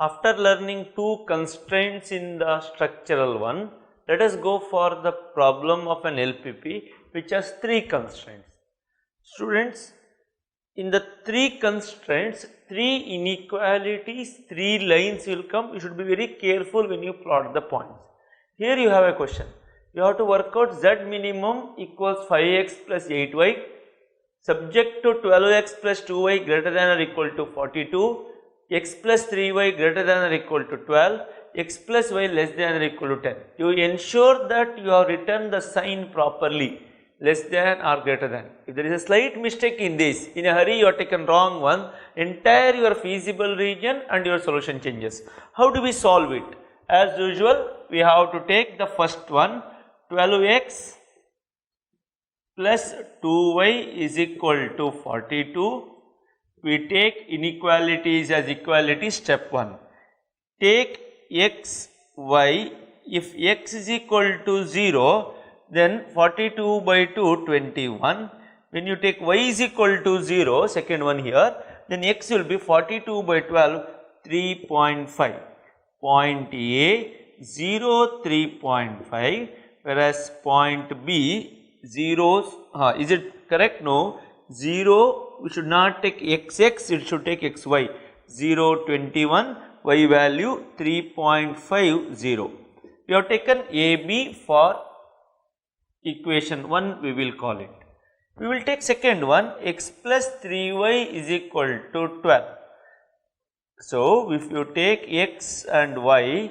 After learning two constraints in the structural one, let us go for the problem of an LPP which has three constraints. Students, in the three constraints, three inequalities, three lines will come. You should be very careful when you plot the points. Here you have a question. You have to work out z minimum equals 5x plus 8y subject to 12x plus 2y greater than or equal to 42, x plus 3y greater than or equal to 12, x plus y less than or equal to 10. You ensure that you have written the sign properly, less than or greater than. If there is a slight mistake in this, in a hurry you have taken wrong one, entire your feasible region and your solution changes. How do we solve it? As usual, we have to take the first one, 12x plus 2y is equal to 42. We take inequalities as equality, step 1. Take x, y, if x is equal to 0, then 42 by 2, 21. When you take y is equal to 0, second one here, then x will be 42 by 12, 3.5. Point A, 0, 3.5, whereas point B, 0, is it correct? No, 0, we should not take xx, it should take xy, 0, 21, y value 3.50. We have taken AB for equation 1, we will call it. We will take second one, x plus 3y is equal to 12. So, if you take x and y,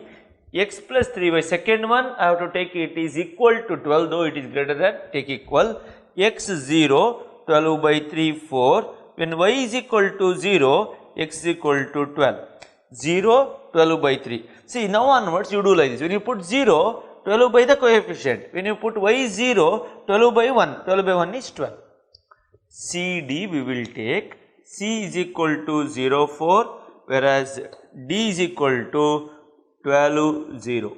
x plus 3y, second one I have to take it is equal to 12, though it is greater than, take equal, x 0, 12 by 3, 4, when y is equal to 0, x is equal to 12, 0, 12 by 3. See, now onwards you do like this, when you put 0, 12 by the coefficient, when you put y is 0, 12 by 1, 12 by 1 is 12. CD we will take, C is equal to 0, 4, whereas D is equal to 12, 0.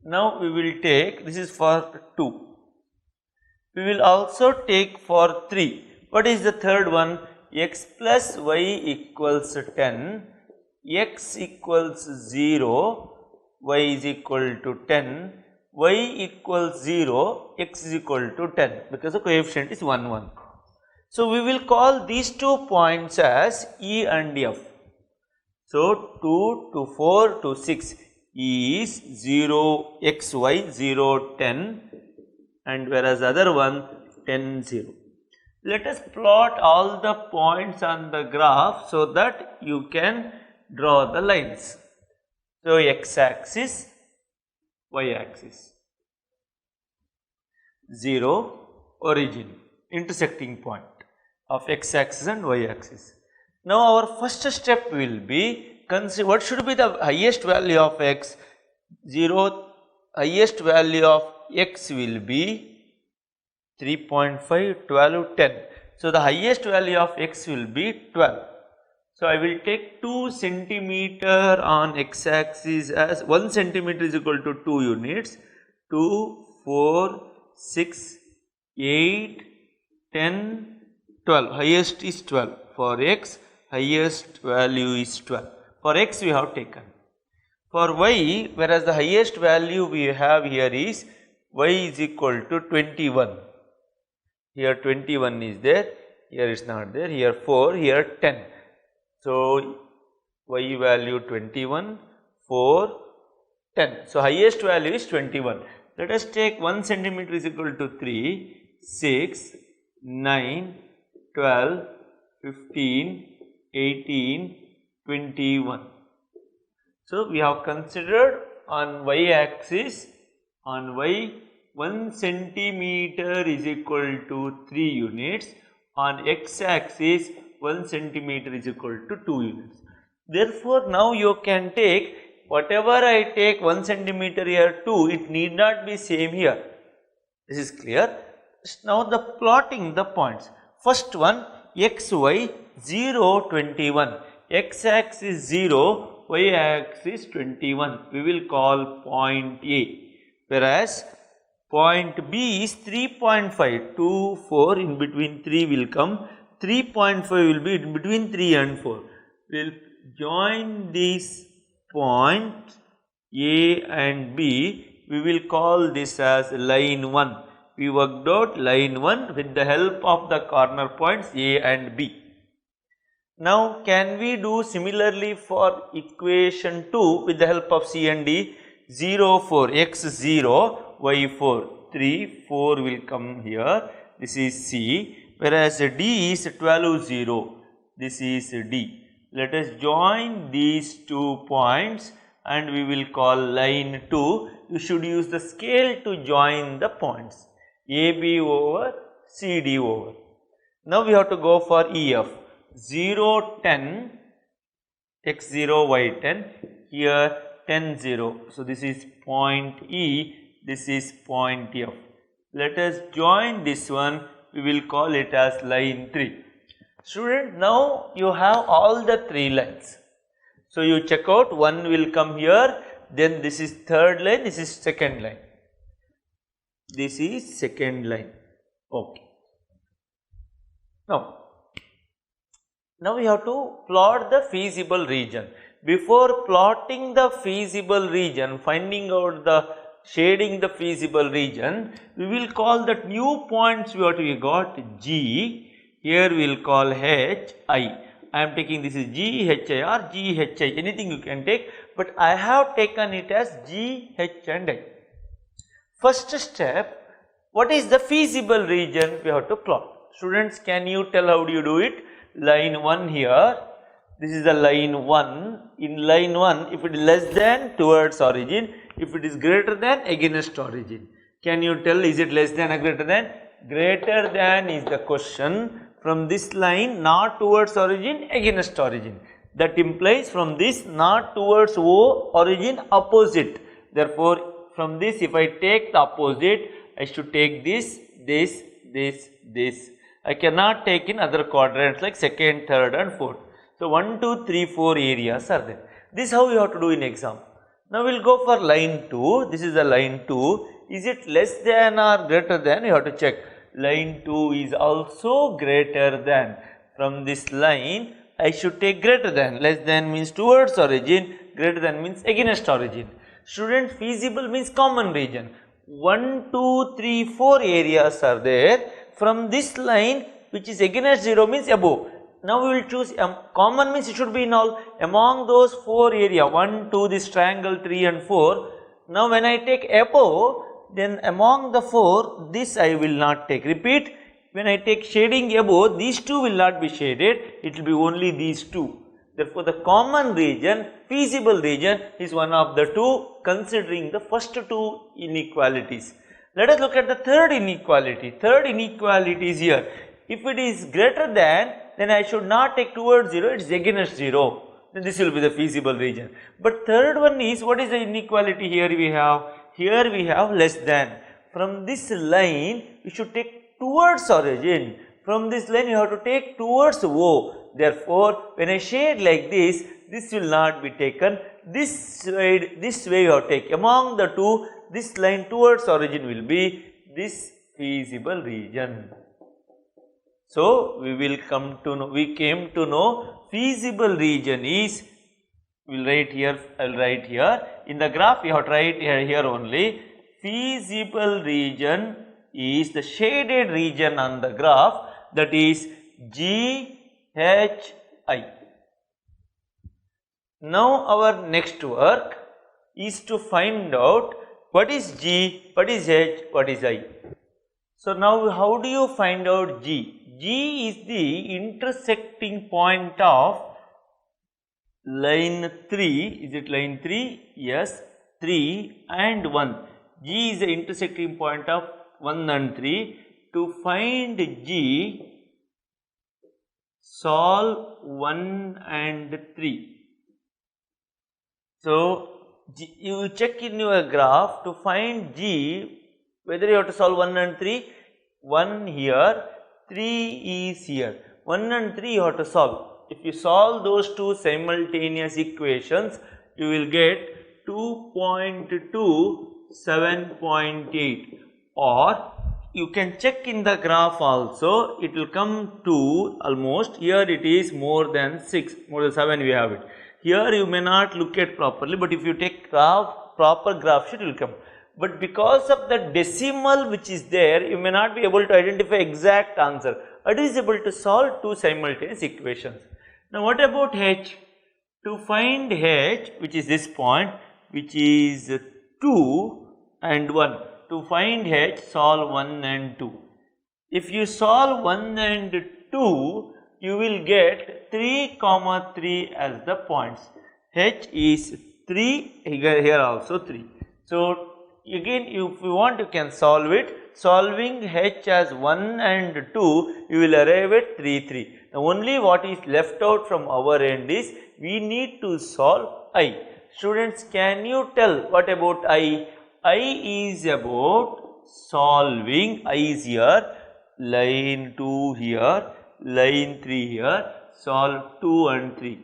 Now we will take, this is for 2. We will also take for 3. What is the third one? X plus y equals 10, x equals 0, y is equal to 10, y equals 0, x is equal to 10, because the coefficient is 1, 1. So, we will call these 2 points as E and F. So, 2 to 4 to 6 is 0 x y 0 10, and whereas other one 10 0. Let us plot all the points on the graph so that you can draw the lines. So, x axis, y axis, 0 origin, intersecting point of x axis and y axis. Now, our first step will be, consider what should be the highest value of x. 0, highest value of x will be 3.5, 12, 10. So, the highest value of x will be 12. So, I will take 2 centimeter on x axis as 1 centimeter is equal to 2 units, 2, 4, 6, 8, 10, 12, highest is 12. For x, highest value is 12. For x we have taken. For y, whereas the highest value we have here is y is equal to 21. Here 21 is there, here is not there, here 4, here 10. So, y value 21, 4, 10. So, highest value is 21. Let us take 1 centimeter is equal to 3, 6, 9, 12, 15, 18, 21. So, we have considered on y axis, on y 1 centimeter is equal to 3 units, on x axis 1 centimeter is equal to 2 units. Therefore, now you can take whatever I take 1 centimeter here 2, it need not be same here. This is clear. Now, the plotting the points. First one, x, y, 0, 21, x axis 0, y axis 21, we will call point A, whereas point B is 3.5, 2, 4, in between 3 will come, 3.5 will be in between 3 and 4. We will join these points A and B, we will call this as line 1. We worked out line 1 with the help of the corner points A and B. Now, can we do similarly for equation 2 with the help of C and D? 0, 4, x 0, y 4, 3, 4 will come here, this is C, whereas D is 12, 0, this is D. Let us join these 2 points and we will call line 2. You should use the scale to join the points AB over CD over. Now, we have to go for EF. 0, 10, x 0, y 10, here 10, 0. So, this is point E, this is point F. Let us join this one, we will call it as line 3. Student, now you have all the 3 lines. So, you check out, one will come here, then this is third line, this is second line. This is second line. Okay. Now we have to plot the feasible region. Before plotting the feasible region, finding out the shading the feasible region, we will call that new points what we got G. Here we will call H, I. I am taking this is G, H, I or G, H, I, anything you can take, but I have taken it as G, H and I. First step, what is the feasible region we have to plot? Students, can you tell how do you do it? Line 1 here, this is the line 1. In line 1, if it is less than towards origin, if it is greater than against origin. Can you tell, is it less than or greater than? Greater than is the question. From this line not towards origin, against origin. That implies from this not towards O, origin, opposite. Therefore, from this if I take the opposite, I should take this, this, this, this. I cannot take in other quadrants like second, third and fourth. So, 1, 2, 3, 4 areas are there. This is how you have to do in exam. Now, we will go for line 2. This is the line 2. Is it less than or greater than? You have to check. Line 2 is also greater than. From this line, I should take greater than. Less than means towards origin. Greater than means against origin. Student, feasible means common region. 1, 2, 3, 4 areas are there. From this line which is against 0 means above. Now we will choose common means it should be in all. Among those 4 area 1, 2, this triangle 3 and 4. Now when I take above, then among the 4 this I will not take. Repeat, when I take shading above, these 2 will not be shaded, it will be only these 2. Therefore, the common region, feasible region is one of the 2 considering the first 2 inequalities. Let us look at the third inequality. Third inequality is here. If it is greater than, then I should not take towards 0, it is against 0. Then this will be the feasible region. But third one is, what is the inequality here we have? Here we have less than. From this line, we should take towards origin. From this line, you have to take towards O. Therefore, when I shade like this will not be taken. This way you have to take. Among the 2, this line towards origin will be this feasible region. So, we came to know feasible region is, we will write here, I will write here. In the graph, you have to write here only. Feasible region is the shaded region on the graph, that is G, H, I. Now, our next work is to find out what is G, what is H, what is I. So, now how do you find out G? G is the intersecting point of line 3, is it line 3? Yes, 3 and 1. G is the intersecting point of 1 and 3. To find G, solve 1 and 3. So, you check in your graph to find G, whether you have to solve 1 and 3, 1 here, 3 is here, 1 and 3 you have to solve. If you solve those 2 simultaneous equations, you will get 2.2, 7.8, or you can check in the graph also, it will come to almost, here it is more than 6, more than 7 we have it. Here you may not look at properly, but if you take proper graph sheet, it will come. But because of the decimal which is there, you may not be able to identify exact answer. It is able to solve two simultaneous equations. Now what about H? To find H, which is this point, which is 2 and 1. To find H, solve 1 and 2. If you solve 1 and 2, you will get 3, 3 as the points. H is 3, here also 3. So again, if you want, you can solve it. Solving H as 1 and 2, you will arrive at 3, 3. Now only what is left out from our end is, we need to solve I. Students, can you tell what about I? I is about solving. I is here, line 2 here, line 3 here, solve 2 and 3.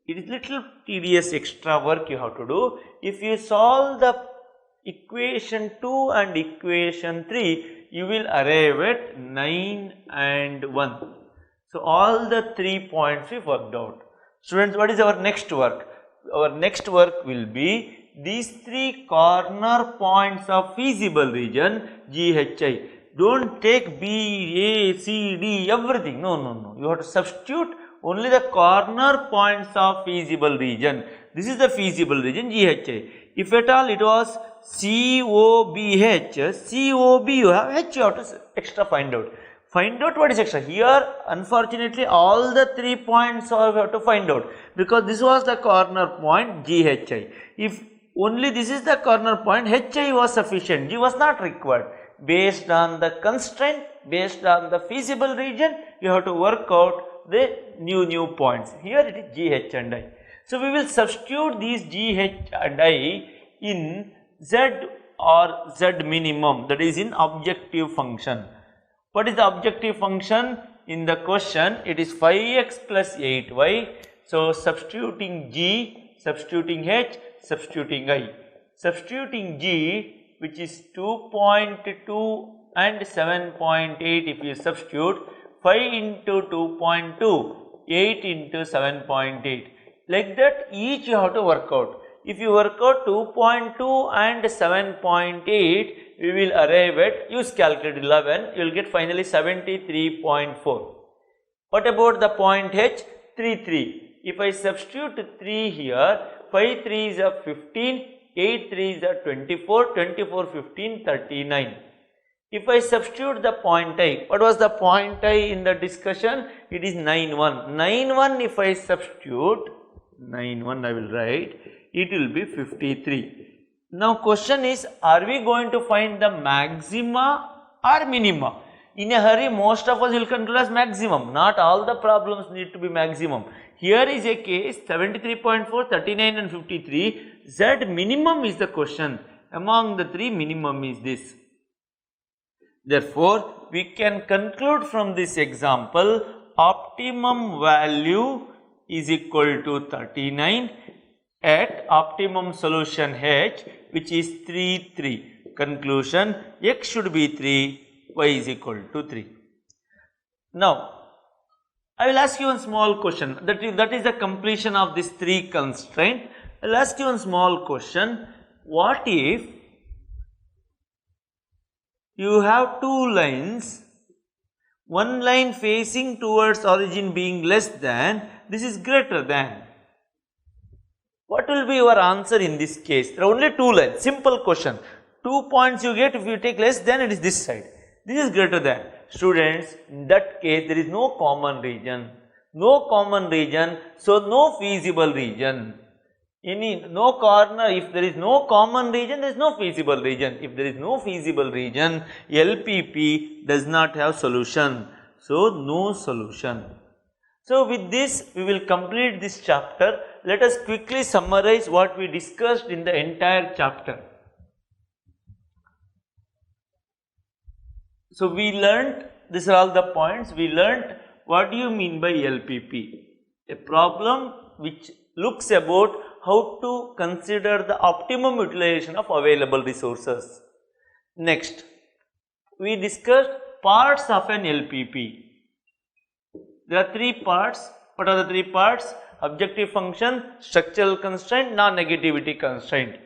It is little tedious extra work you have to do. If you solve the equation 2 and equation 3, you will arrive at 9 and 1. So all the 3 points we worked out. Students, what is our next work? Our next work will be these 3 corner points of feasible region GHI. Don't take B, A, C, D, everything. No. You have to substitute only the corner points of feasible region. This is the feasible region GHI. If at all it was COBH, COB you have, H you have to extra find out. Find out what is extra. Here unfortunately all the 3 points are we have to find out, because this was the corner point GHI. If only this is the corner point, HI was sufficient, G was not required. Based on the constraint, based on the feasible region, you have to work out the new points. Here it is GH and I. So we will substitute these GH and I in Z or Z minimum, that is in objective function. What is the objective function? In the question, it is 5x plus 8y. So substituting G, substituting H, substituting I. Substituting G, which is 2.2 and 7.8, if you substitute 5 into 2.2, 8 into 7.8. Like that each you have to work out. If you work out 2.2 and 7.8, we will arrive at, use calculator 11, you will get finally 73.4. What about the point H? 3, 3. If I substitute 3 here, 5 3s are 15, 8 3s are 24, 24 15 39. If I substitute the point I, what was the point I in the discussion? It is 9 1. 9 1 if I substitute, 9 1 I will write, it will be 53. Now question is, are we going to find the maxima or minima? In a hurry, most of us will conclude as maximum. Not all the problems need to be maximum. Here is a case 73.4, 39 and 53. Z minimum is the question. Among the 3, minimum is this. Therefore, we can conclude from this example, optimum value is equal to 39 at optimum solution H, which is 3, 3. Conclusion, X should be 3, Y is equal to 3. Now, I will ask you one small question. That is the completion of this 3 constraint. I will ask you one small question. What if you have 2 lines, one line facing towards origin being less than, this is greater than? What will be your answer in this case? There are only 2 lines, simple question. 2 points you get, if you take less than, it is this side. This is greater than. Students, in that case there is no common region. No common region, so no feasible region. No corner, if there is no common region, there is no feasible region. If there is no feasible region, LPP does not have solution. So, no solution. So, with this we will complete this chapter. Let us quickly summarize what we discussed in the entire chapter. So, we learnt, these are all the points, we learnt what do you mean by LPP? A problem which looks about how to consider the optimum utilization of available resources. Next, we discussed parts of an LPP. There are three parts. What are the three parts? Objective function, structural constraint, non-negativity constraint.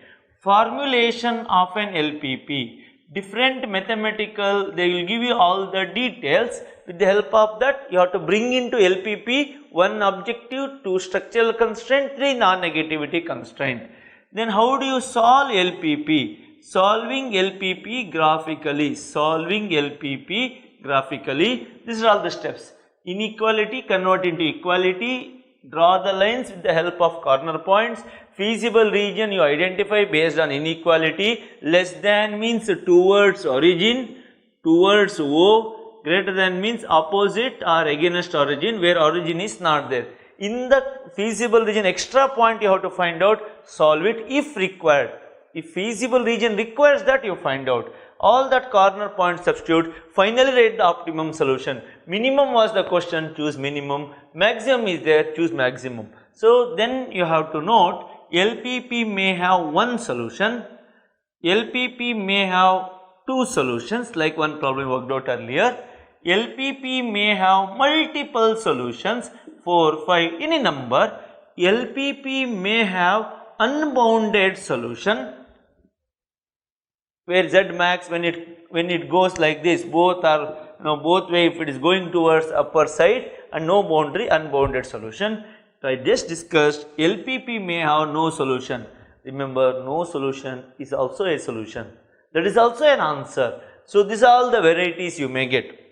Formulation of an LPP. Different mathematical, they will give you all the details. With the help of that, you have to bring into LPP one objective, two structural constraint, three non-negativity constraint. Then how do you solve LPP? Solving LPP graphically. Solving LPP graphically. These are all the steps. Inequality, convert into equality. Draw the lines with the help of corner points. Feasible region you identify based on inequality. Less than means towards origin, towards O. Greater than means opposite or against origin, where origin is not there. In the feasible region, extra point you have to find out, solve it if required. If feasible region requires that, you find out. All that corner point substitute, finally write the optimum solution. Minimum was the question, choose minimum. Maximum is there, choose maximum. So then you have to note, LPP may have one solution, LPP may have two solutions, like one problem worked out earlier. LPP may have multiple solutions, 4, 5, any number. LPP may have unbounded solution, where Z max when it goes like this, both are both way, if it is going towards upper side, and no boundary, unbounded solution. So I just discussed LPP may have no solution. Remember, no solution is also a solution. That is also an answer. So these are all the varieties you may get.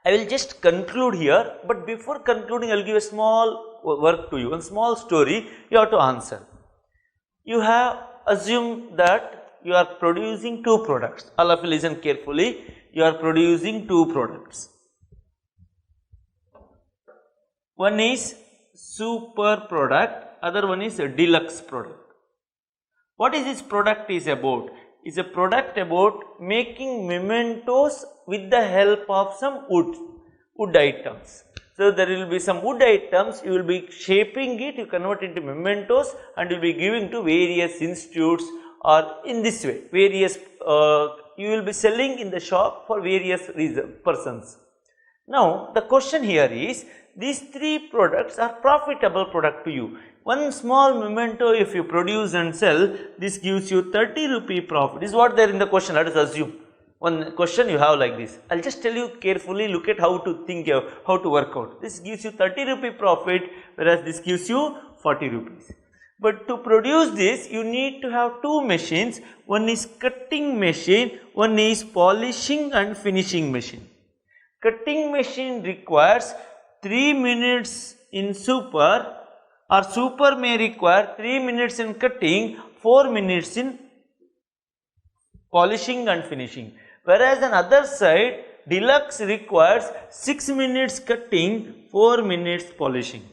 I will just conclude here, but before concluding I will give a small work to you, a small story you have to answer. You have assumed that you are producing two products. All of you listen carefully. You are producing two products. One is super product, other one is a deluxe product. What is this product is about? It's a product about making mementos with the help of some wood items. So there will be some wood items, you will be shaping it, you convert it into mementos and you will be giving to various institutes, or in this way, various, you will be selling in the shop for various persons. Now, the question here is, these three products are profitable product to you. One small memento if you produce and sell, this gives you 30 rupee profit. This is what there in the question, let us assume. One question you have like this. I will just tell you carefully, look at how to think, how to work out. This gives you 30 rupee profit, whereas this gives you 40 rupees. But to produce this, you need to have two machines. One is cutting machine, one is polishing and finishing machine. Cutting machine requires 3 minutes in super, or super may require 3 minutes in cutting, 4 minutes in polishing and finishing. Whereas on other side, deluxe requires 6 minutes cutting, 4 minutes polishing.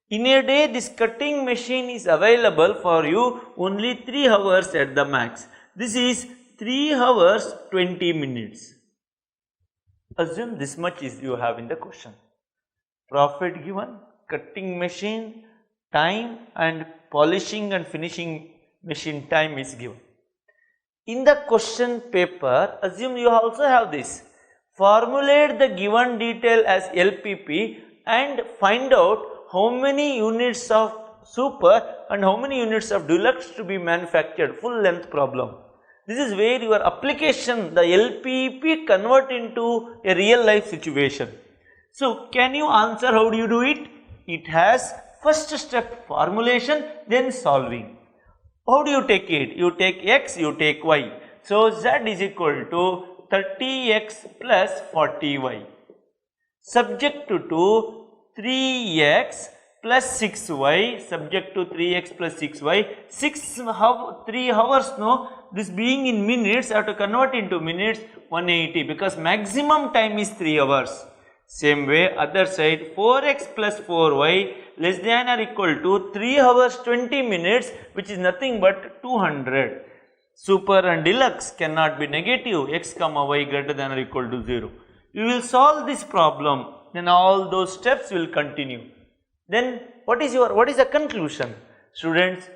In a day, this cutting machine is available for you only 3 hours at the max. This is 3 hours 20 minutes. Assume this much is you have in the question. Profit given, cutting machine time and polishing and finishing machine time is given. In the question paper, assume you also have this. Formulate the given detail as LPP and find out how many units of super and how many units of deluxe to be manufactured, full length problem. This is where your application, the LPP convert into a real life situation. So can you answer how do you do it? It has first step formulation, then solving. How do you take it? You take x, you take y. So z is equal to 30x plus 40y. Subject to 3x plus 6y, subject to 3x plus 6y, 3 hours, no, this being in minutes, I have to convert into minutes, 180, because maximum time is 3 hours. Same way, other side, 4x plus 4y less than or equal to 3 hours 20 minutes, which is nothing but 200. Super and deluxe cannot be negative, x comma y greater than or equal to 0. You will solve this problem, then all those steps will continue. Then what is the conclusion? Students,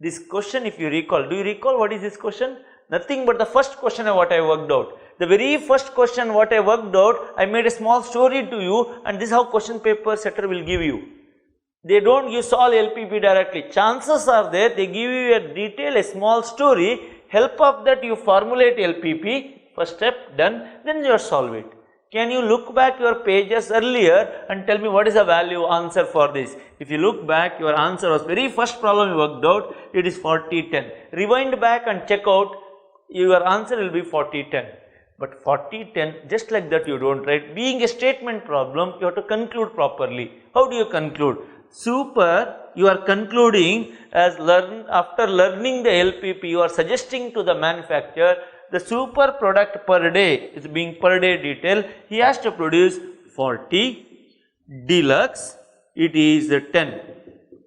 this question if you recall, do you recall what is this question? Nothing but the first question what I worked out. The very first question what I worked out, I made a small story to you, and this is how question paper setter will give you. They don't give solve LPP directly. Chances are there they give you a detail, a small story, help of that you formulate LPP, first step done, then you solve it. Can you look back your pages earlier and tell me what is the value answer for this? If you look back, your answer was very first problem you worked out, it is 40-10. Rewind back and check out, your answer will be 40-10. But 40-10, just like that you don't write. Being a statement problem, you have to conclude properly. How do you conclude? Super, you are concluding as after learning the LPP, you are suggesting to the manufacturer the super product per day is being per day detail. He has to produce 40, deluxe, it is 10.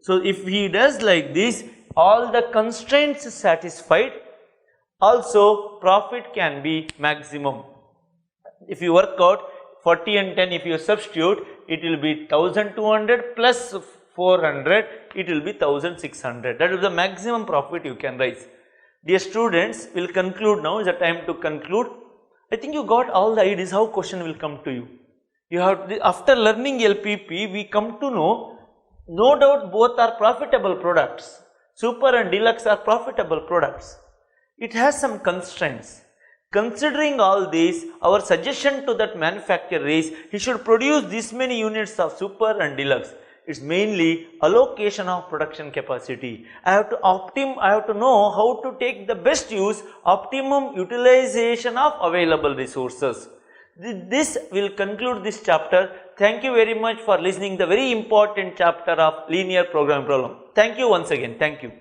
So if he does like this, all the constraints satisfied, also profit can be maximum. If you work out 40 and 10, if you substitute, it will be 1200 plus 400, it will be 1600. That is the maximum profit you can raise. Dear students, we will conclude now. Is the time to conclude. I think you got all the ideas how question will come to you. You have, after learning LPP, we come to know, no doubt both are profitable products. Super and deluxe are profitable products. It has some constraints. Considering all this, our suggestion to that manufacturer is he should produce this many units of super and deluxe. It's mainly allocation of production capacity. I have to know how to take the best use, optimum utilization of available resources. This will conclude this chapter. Thank you very much for listening the very important chapter of linear programming problem. Thank you once again. Thank you.